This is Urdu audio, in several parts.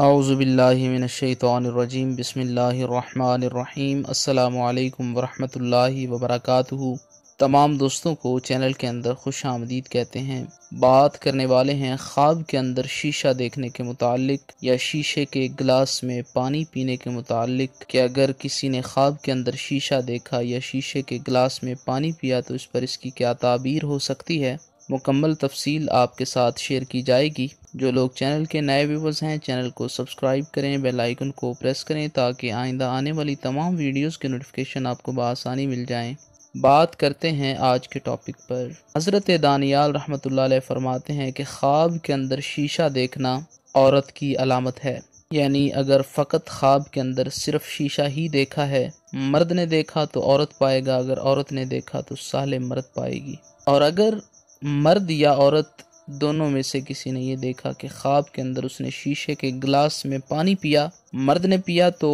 اعوذ باللہ من الشیطان الرجیم بسم اللہ الرحمن الرحیم السلام علیکم ورحمۃ اللہ وبرکاتہ۔ تمام دوستوں کو چینل کے اندر خوش آمدید کہتے ہیں۔ بات کرنے والے ہیں خواب کے اندر شیشہ دیکھنے کے متعلق یا شیشے کے گلاس میں پانی پینے کے متعلق کہ اگر کسی نے خواب کے اندر شیشہ دیکھا یا شیشے کے گلاس میں پانی پیا تو اس پر اس کی کیا تعبیر ہو سکتی ہے۔ مکمل تفصیل آپ کے ساتھ شیئر کی جائے گی۔ جو لوگ چینل کے نئے ویورز ہیں چینل کو سبسکرائب کریں، بیل آئیکن کو پریس کریں تاکہ آئندہ آنے والی تمام ویڈیوز کے نوٹیفیکیشن آپ کو بآسانی مل جائیں۔ بات کرتے ہیں آج کے ٹاپک پر۔ حضرت دانیال رحمۃ اللہ علیہ فرماتے ہیں کہ خواب کے اندر شیشہ دیکھنا عورت کی علامت ہے، یعنی اگر فقط خواب کے اندر صرف شیشہ ہی دیکھا ہے، مرد نے دیکھا تو عورت پائے گا، اگر عورت نے دیکھا تو صالح مرد پائے گی۔ اور اگر مرد یا عورت دونوں میں سے کسی نے یہ دیکھا کہ خواب کے اندر اس نے شیشے کے گلاس میں پانی پیا، مرد نے پیا تو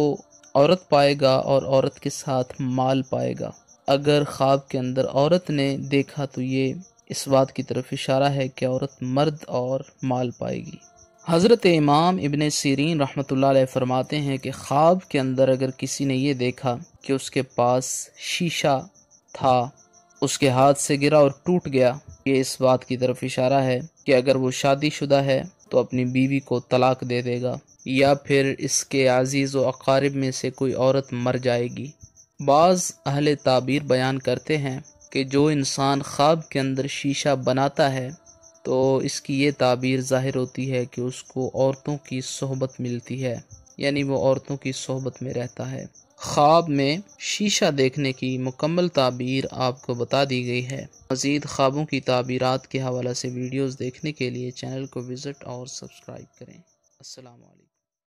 عورت پائے گا اور عورت کے ساتھ مال پائے گا۔ اگر خواب کے اندر عورت نے دیکھا تو یہ اس بات کی طرف اشارہ ہے کہ عورت مرد اور مال پائے گی۔ حضرت امام ابن سیرین رحمۃ اللہ علیہ فرماتے ہیں کہ خواب کے اندر اگر کسی نے یہ دیکھا کہ اس کے پاس شیشہ تھا، اس کے ہاتھ سے گرا اور ٹوٹ گیا، یہ اس بات کی طرف اشارہ ہے کہ اگر وہ شادی شدہ ہے تو اپنی بیوی کو طلاق دے دے گا، یا پھر اس کے عزیز و اقارب میں سے کوئی عورت مر جائے گی۔ بعض اہل تعبیر بیان کرتے ہیں کہ جو انسان خواب کے اندر شیشہ بناتا ہے تو اس کی یہ تعبیر ظاہر ہوتی ہے کہ اس کو عورتوں کی صحبت ملتی ہے، یعنی وہ عورتوں کی صحبت میں رہتا ہے۔ خواب میں شیشہ دیکھنے کی مکمل تعبیر آپ کو بتا دی گئی ہے۔ مزید خوابوں کی تعبیرات کے حوالے سے ویڈیوز دیکھنے کے لیے چینل کو وزٹ اور سبسکرائب کریں۔ السلام علیکم۔